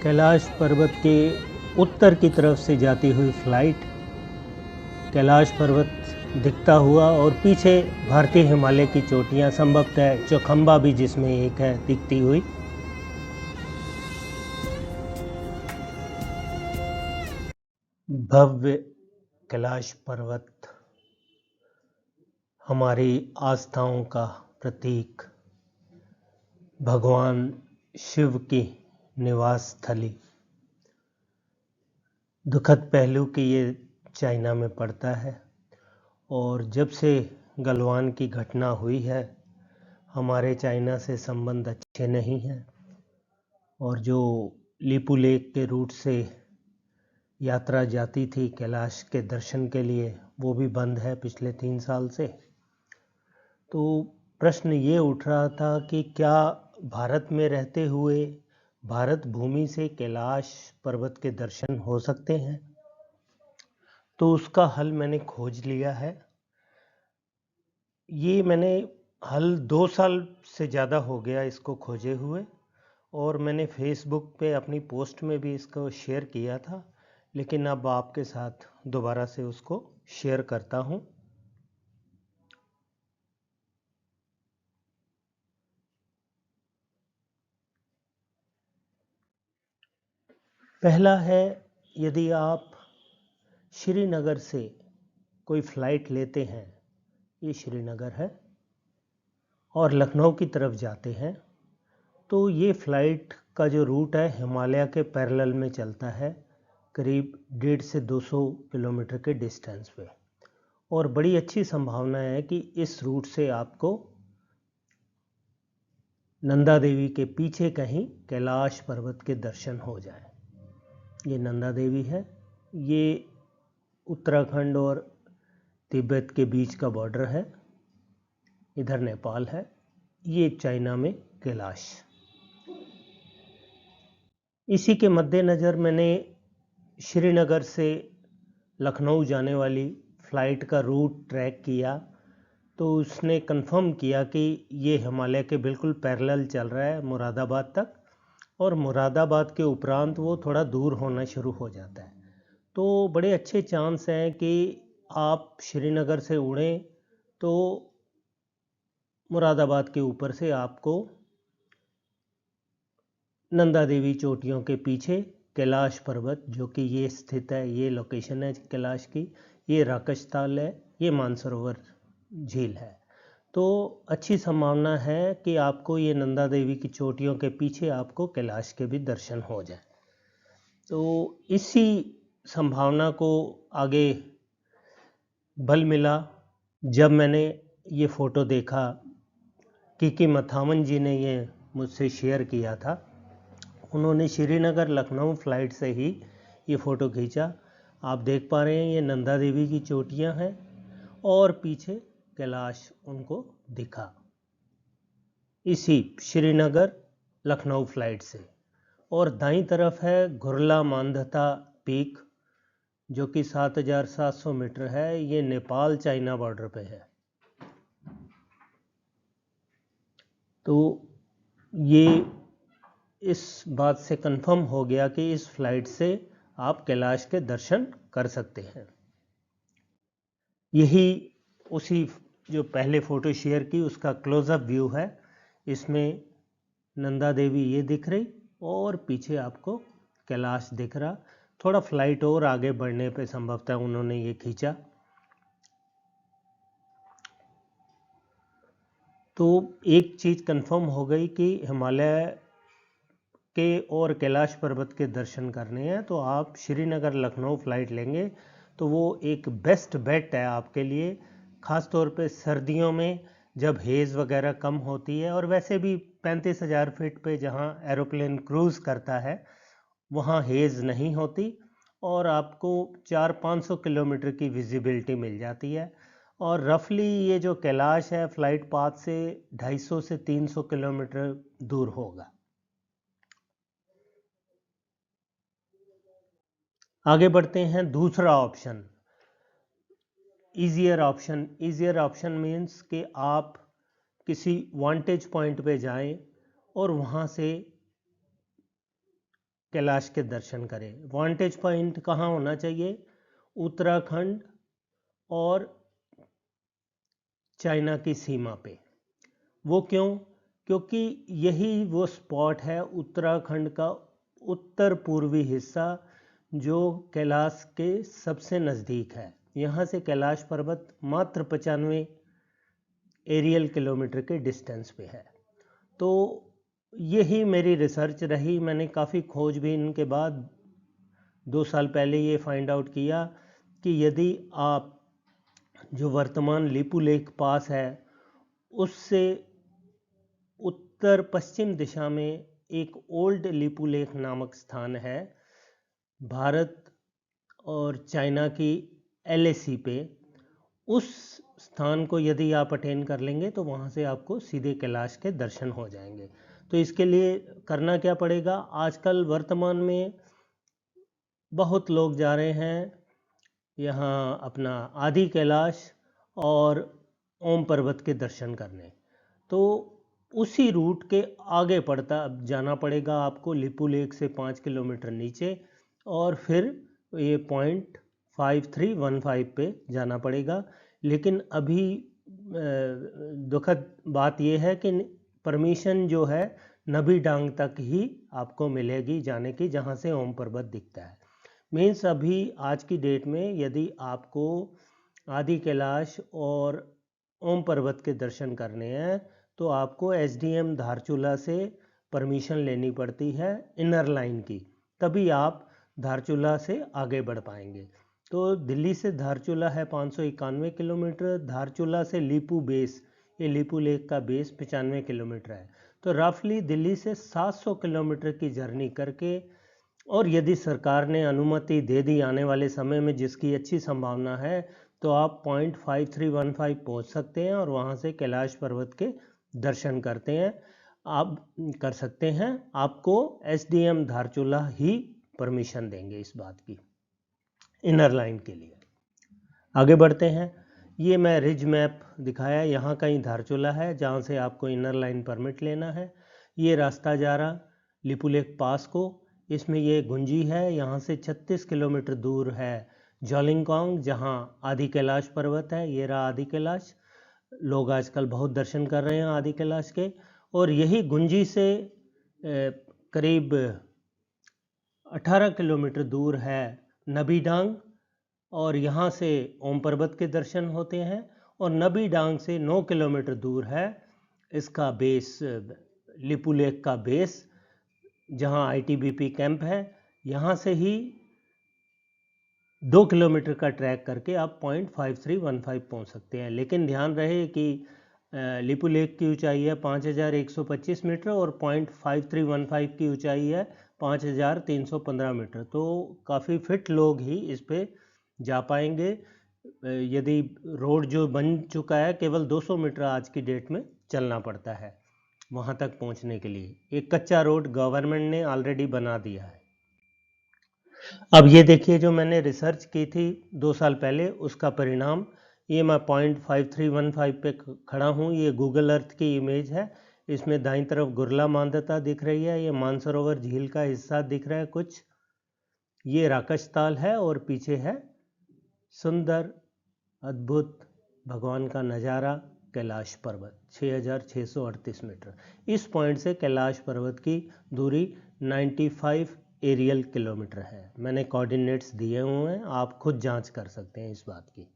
कैलाश पर्वत के उत्तर की तरफ से जाती हुई फ्लाइट, कैलाश पर्वत दिखता हुआ और पीछे भारतीय हिमालय की चोटियां, संभवतः चौखंबा भी जिसमें एक है, दिखती हुई। भव्य कैलाश पर्वत हमारी आस्थाओं का प्रतीक, भगवान शिव की निवास स्थली। दुखद पहलू कि ये चाइना में पड़ता है और जब से गलवान की घटना हुई है हमारे चाइना से संबंध अच्छे नहीं हैं और जो लीपू लेक के रूट से यात्रा जाती थी कैलाश के दर्शन के लिए वो भी बंद है पिछले 3 साल से। तो प्रश्न ये उठ रहा था कि क्या भारत में रहते हुए भारत भूमि से कैलाश पर्वत के दर्शन हो सकते हैं। तो उसका हल मैंने खोज लिया है। ये मैंने हल 2 साल से ज़्यादा हो गया इसको खोजे हुए और मैंने फेसबुक पे अपनी पोस्ट में भी इसको शेयर किया था, लेकिन अब आपके साथ दोबारा से उसको शेयर करता हूँ। पहला है, यदि आप श्रीनगर से कोई फ़्लाइट लेते हैं, ये श्रीनगर है, और लखनऊ की तरफ जाते हैं, तो ये फ़्लाइट का जो रूट है हिमालय के पैरेलल में चलता है, करीब 150 से 200 किलोमीटर के डिस्टेंस पे, और बड़ी अच्छी संभावना है कि इस रूट से आपको नंदा देवी के पीछे कहीं कैलाश पर्वत के दर्शन हो जाए। ये नंदा देवी है, ये उत्तराखंड और तिब्बत के बीच का बॉर्डर है, इधर नेपाल है, ये चाइना में कैलाश। इसी के मद्देनज़र मैंने श्रीनगर से लखनऊ जाने वाली फ़्लाइट का रूट ट्रैक किया, तो उसने कंफर्म किया कि ये हिमालय के बिल्कुल पैरेलल चल रहा है मुरादाबाद तक, और मुरादाबाद के उपरांत वो थोड़ा दूर होना शुरू हो जाता है। तो बड़े अच्छे चांस हैं कि आप श्रीनगर से उड़ें तो मुरादाबाद के ऊपर से आपको नंदा देवी चोटियों के पीछे कैलाश पर्वत, जो कि ये स्थित है, ये लोकेशन है कैलाश की, ये राकशताल है, ये मानसरोवर झील है। तो अच्छी संभावना है कि आपको ये नंदा देवी की चोटियों के पीछे आपको कैलाश के भी दर्शन हो जाए। तो इसी संभावना को आगे बल मिला जब मैंने ये फ़ोटो देखा। किकी मथामन जी ने ये मुझसे शेयर किया था। उन्होंने श्रीनगर लखनऊ फ़्लाइट से ही ये फ़ोटो खींचा। आप देख पा रहे हैं ये नंदा देवी की चोटियां हैं और पीछे कैलाश उनको दिखा, इसी श्रीनगर लखनऊ फ़्लाइट से। और दाईं तरफ है घुरला मांधाता पीक, जो कि 7,700 मीटर है। ये नेपाल चाइना बॉर्डर पे है। तो ये इस बात से कंफर्म हो गया कि इस फ्लाइट से आप कैलाश के दर्शन कर सकते हैं। यही उसी जो पहले फ़ोटो शेयर की उसका क्लोज़अप व्यू है। इसमें नंदा देवी ये दिख रही और पीछे आपको कैलाश दिख रहा। थोड़ा फ्लाइट और आगे बढ़ने पे संभवतः उन्होंने ये खींचा। तो एक चीज़ कंफर्म हो गई कि हिमालय के और कैलाश पर्वत के दर्शन करने हैं तो आप श्रीनगर लखनऊ फ़्लाइट लेंगे तो वो एक बेस्ट बेट है आपके लिए, ख़ास तौर पे सर्दियों में जब हेज़ वगैरह कम होती है। और वैसे भी 35,000 फीट पे जहाँ एरोप्लेन क्रूज़ करता है वहाँ हेज़ नहीं होती और आपको 400-500 किलोमीटर की विजिबिलिटी मिल जाती है। और रफली ये जो कैलाश है फ्लाइट पाथ से 250 से 300 किलोमीटर दूर होगा। आगे बढ़ते हैं। दूसरा option, easier option. Easier option means कि आप किसी वांटेज पॉइंट पे जाएं और वहाँ से कैलाश के दर्शन करें। वांटेज पॉइंट कहाँ होना चाहिए? उत्तराखंड और चाइना की सीमा पे। वो क्यों? क्योंकि यही वो स्पॉट है, उत्तराखंड का उत्तर पूर्वी हिस्सा, जो कैलाश के सबसे नज़दीक है। यहाँ से कैलाश पर्वत मात्र 95 एरियल किलोमीटर के डिस्टेंस पे है। तो यही मेरी रिसर्च रही। मैंने काफ़ी खोजबीन के बाद 2 साल पहले ये फाइंड आउट किया कि यदि आप जो वर्तमान लिपू लेक पास है उससे उत्तर पश्चिम दिशा में एक ओल्ड लिपू लेक नामक स्थान है भारत और चाइना की LAC पे, उस स्थान को यदि आप अटेन कर लेंगे तो वहाँ से आपको सीधे कैलाश के दर्शन हो जाएंगे। तो इसके लिए करना क्या पड़ेगा? आजकल वर्तमान में बहुत लोग जा रहे हैं यहाँ अपना आदि कैलाश और ओम पर्वत के दर्शन करने। तो उसी रूट के आगे पड़ता जाना पड़ेगा आपको, लिपू लेक से 5 किलोमीटर नीचे, और फिर ये पॉइंट 5315 पे जाना पड़ेगा। लेकिन अभी दुखद बात यह है कि परमिशन जो है नबी डांग तक ही आपको मिलेगी जाने की, जहाँ से ओम पर्वत दिखता है। मीन्स अभी आज की डेट में यदि आपको आदि कैलाश और ओम पर्वत के दर्शन करने हैं तो आपको SDM धारचूला से परमिशन लेनी पड़ती है इनर लाइन की, तभी आप धारचूला से आगे बढ़ पाएंगे। तो दिल्ली से धारचूला है 591 किलोमीटर, धारचूला से लिपू बेस, ये लिपू लेक का बेस 95 किलोमीटर है। तो रफली दिल्ली से 700 किलोमीटर की जर्नी करके, और यदि सरकार ने अनुमति दे दी आने वाले समय में, जिसकी अच्छी संभावना है, तो आप पॉइंट 5315 पहुँच सकते हैं और वहाँ से कैलाश पर्वत के दर्शन करते हैं, आप कर सकते हैं। आपको SDM धारचूला ही परमिशन देंगे इस बात की, इनर लाइन के लिए। आगे बढ़ते हैं। ये मैं रिज मैप दिखाया, यहाँ कहीं धारचूला है जहाँ से आपको इनर लाइन परमिट लेना है। ये रास्ता जा रहा लिपू लेक पास को, इसमें ये गुंजी है, यहाँ से 36 किलोमीटर दूर है जोलिंगकांग, जहाँ आदि कैलाश पर्वत है। ये रहा आदि कैलाश, लोग आजकल बहुत दर्शन कर रहे हैं आदि कैलाश के। और यही गुंजी से करीब 18 किलोमीटर दूर है नबी डांग, और यहाँ से ओम पर्वत के दर्शन होते हैं। और नबी डांग से 9 किलोमीटर दूर है इसका बेस, लिपू लेक का बेस, जहाँ ITBP कैंप है। यहाँ से ही 2 किलोमीटर का ट्रैक करके आप पॉइंट 5315 पहुँच सकते हैं। लेकिन ध्यान रहे कि लिपू लेक की ऊंचाई है 5125 मीटर और पॉइंट 5315 की ऊंचाई है 5315 मीटर। तो काफ़ी फिट लोग ही इस पे जा पाएंगे। यदि रोड जो बन चुका है, केवल 200 मीटर आज की डेट में चलना पड़ता है वहाँ तक पहुँचने के लिए। एक कच्चा रोड गवर्नमेंट ने ऑलरेडी बना दिया है। अब ये देखिए, जो मैंने रिसर्च की थी 2 साल पहले, उसका परिणाम, ये मैं पॉइंट 5315 पे खड़ा हूँ। ये गूगल अर्थ की इमेज है। इसमें दाईं तरफ गुरला मानदता दिख रही है, ये मानसरोवर झील का हिस्सा दिख रहा है कुछ, ये राकश ताल है, और पीछे है सुंदर अद्भुत भगवान का नज़ारा कैलाश पर्वत 6638 मीटर। इस पॉइंट से कैलाश पर्वत की दूरी 95 एरियल किलोमीटर है। मैंने कोऑर्डिनेट्स दिए हुए हैं, आप खुद जांच कर सकते हैं इस बात की।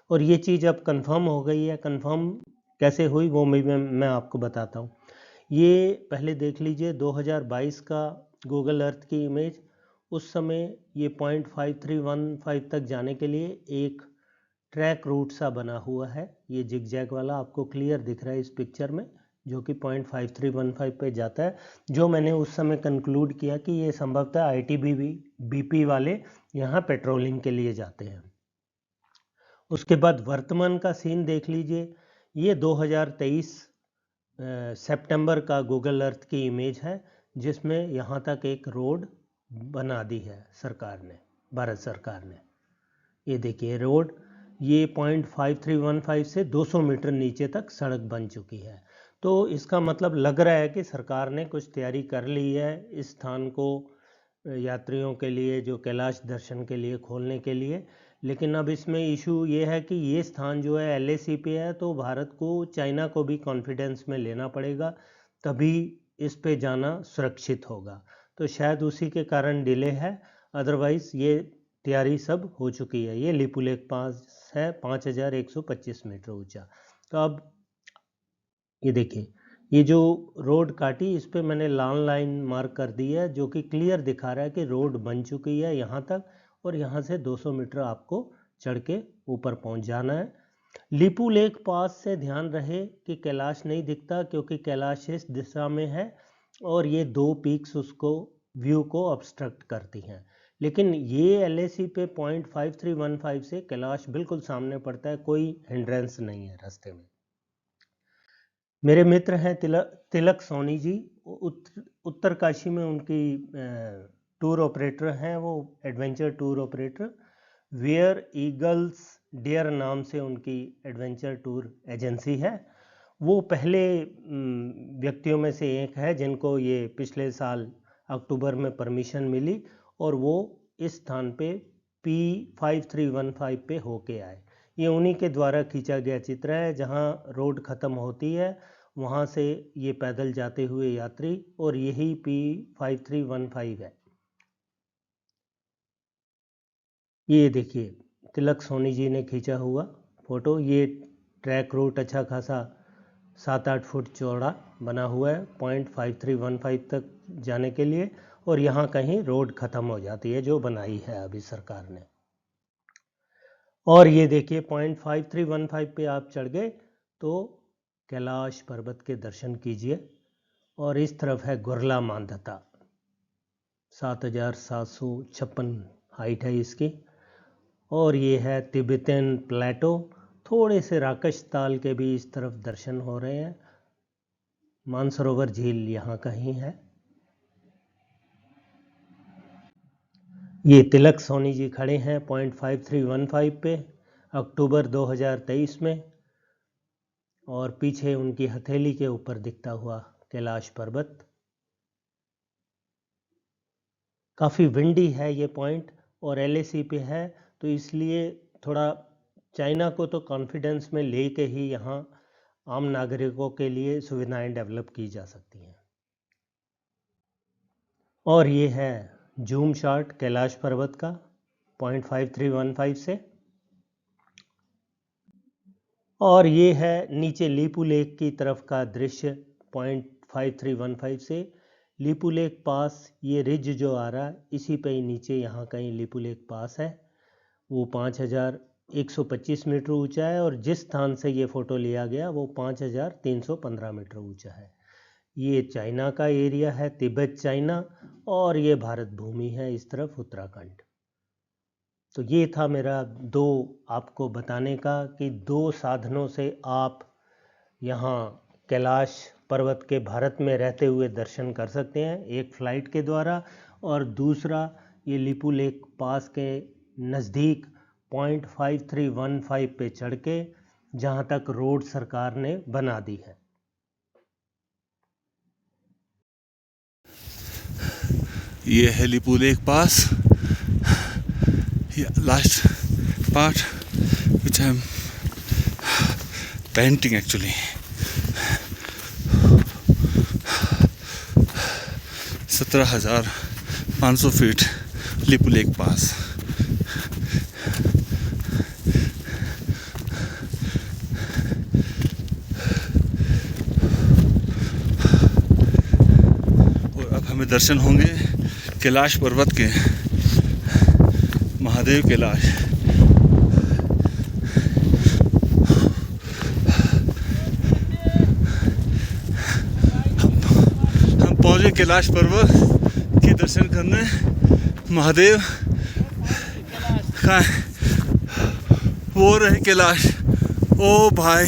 और ये चीज़ अब कंफर्म हो गई है। कंफर्म कैसे हुई वो मैं आपको बताता हूँ। ये पहले देख लीजिए 2022 का गूगल अर्थ की इमेज। उस समय ये पॉइंट 5315 तक जाने के लिए एक ट्रैक रूट सा बना हुआ है, ये जिगजैग वाला आपको क्लियर दिख रहा है इस पिक्चर में, जो कि पॉइंट 5315 पे जाता है। जो मैंने उस समय कंक्लूड किया कि ये संभवतः ITBP वाले यहाँ पेट्रोलिंग के लिए जाते हैं। उसके बाद वर्तमान का सीन देख लीजिए। ये 2023 सितंबर का गूगल अर्थ की इमेज है, जिसमें यहाँ तक एक रोड बना दी है सरकार ने, भारत सरकार ने। ये देखिए रोड, ये पॉइंट 5315 से 200 मीटर नीचे तक सड़क बन चुकी है। तो इसका मतलब लग रहा है कि सरकार ने कुछ तैयारी कर ली है इस स्थान को यात्रियों के लिए जो कैलाश दर्शन के लिए खोलने के लिए। लेकिन अब इसमें इशू ये है कि ये स्थान जो है LAC पे है, तो भारत को चाइना को भी कॉन्फिडेंस में लेना पड़ेगा, तभी इस पे जाना सुरक्षित होगा। तो शायद उसी के कारण डिले है, अदरवाइज़ ये तैयारी सब हो चुकी है। ये लिपुलेख पास है 5125 मीटर ऊंचा। तो अब ये देखिए, ये जो रोड काटी, इस पे मैंने लाल लाइन मार्क कर दी है, जो कि क्लियर दिखा रहा है कि रोड बन चुकी है यहाँ तक, और यहाँ से 200 मीटर आपको चढ़ के ऊपर पहुँच जाना है। लिपुलेख पास से ध्यान रहे कि कैलाश नहीं दिखता, क्योंकि कैलाश इस दिशा में है और ये दो पीक्स उसको व्यू को ऑब्स्ट्रक्ट करती हैं। लेकिन ये LAC पे 0.5315 से कैलाश बिल्कुल सामने पड़ता है, कोई हिंड्रेंस नहीं है रास्ते में। मेरे मित्र हैं तिलक सोनी जी, उत्तरकाशी में उनकी टूर ऑपरेटर हैं, वो adventure tour operator. Where eagles dare नाम से उनकी एडवेंचर टूर एजेंसी है। वो पहले व्यक्तियों में से एक है जिनको ये पिछले साल अक्टूबर में परमिशन मिली, और वो इस स्थान पे P5315 पे होके आए। ये उन्हीं के द्वारा खींचा गया चित्र है, जहाँ रोड ख़त्म होती है वहाँ से ये पैदल जाते हुए यात्री, और यही P5315 है। ये देखिए, तिलक सोनी जी ने खींचा हुआ फ़ोटो। ये ट्रैक रूट अच्छा खासा 7-8 फुट चौड़ा बना हुआ है 0.5315 तक जाने के लिए, और यहाँ कहीं रोड ख़त्म हो जाती है जो बनाई है अभी सरकार ने। और ये देखिए 0.5315 पे आप चढ़ गए तो कैलाश पर्वत के दर्शन कीजिए। और इस तरफ है गुरला मांधाता, 7756 हाइट है इसकी। और ये है तिब्बतन प्लेटो, थोड़े से राकश ताल के भी इस तरफ दर्शन हो रहे हैं। मानसरोवर झील यहाँ कहीं है। ये तिलक सोनी जी खड़े हैं 0.5315 पे अक्टूबर 2023 में, और पीछे उनकी हथेली के ऊपर दिखता हुआ कैलाश पर्वत। काफ़ी विंडी है ये पॉइंट, और LAC पे है, तो इसलिए थोड़ा चाइना को तो कॉन्फिडेंस में ले के ही यहाँ आम नागरिकों के लिए सुविधाएं डेवलप की जा सकती हैं। और ये है जूम शॉट कैलाश पर्वत का 0.5315 से। और ये है नीचे लीपू लेक की तरफ का दृश्य 0.5315 से। लीपू लेक पास, ये रिज जो आ रहा है इसी पे ही नीचे यहाँ कहीं लीपू लेक पास है। वो 5125 मीटर ऊंचा है, और जिस स्थान से ये फ़ोटो लिया गया वो 5315 मीटर ऊंचा है। ये चाइना का एरिया है, तिब्बत चाइना, और ये भारत भूमि है इस तरफ उत्तराखंड। तो ये था मेरा दो आपको बताने का कि दो साधनों से आप यहाँ कैलाश पर्वत के भारत में रहते हुए दर्शन कर सकते हैं, एक फ़्लाइट के द्वारा, और दूसरा ये लीपू लेक पास के नज़दीक 0.5315 पे चढ़ के, जहाँ तक रोड सरकार ने बना दी है। ये है Lipulekh pass, last part which I'm painting actually. 17,500 feet Lipulekh pass. और अब हमें दर्शन होंगे कैलाश पर्वत के, महादेव कैलाश। हम पहुंचे कैलाश पर्वत के दर्शन करने। महादेव कहाँ है? वो रहे कैलाश। ओ भाई,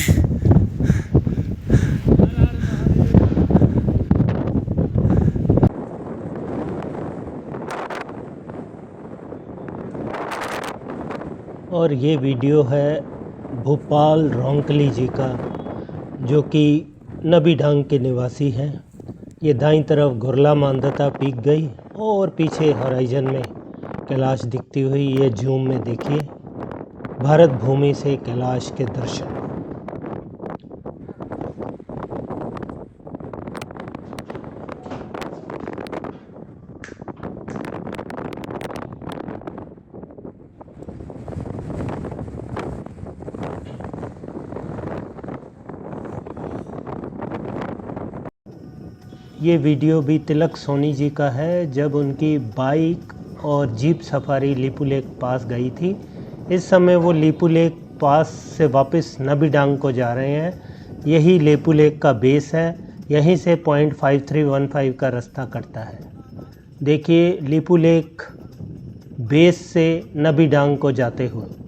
और ये वीडियो है भोपाल रोंकली जी का, जो कि नबी ढांग के निवासी हैं। ये दाईं तरफ गुरला मांधाता पीक गई, और पीछे हॉराइजन में कैलाश दिखती हुई, ये जूम में देखिए, भारत भूमि से कैलाश के दर्शन। ये वीडियो भी तिलक सोनी जी का है, जब उनकी बाइक और जीप सफारी लीपू लेक पास गई थी। इस समय वो लीपू लेक पास से वापस नबीडांग को जा रहे हैं। यही लीपू लेक का बेस है, यहीं से 0.5315 का रास्ता कटता है। देखिए लीपू लेक बेस से नबीडांग को जाते हुए।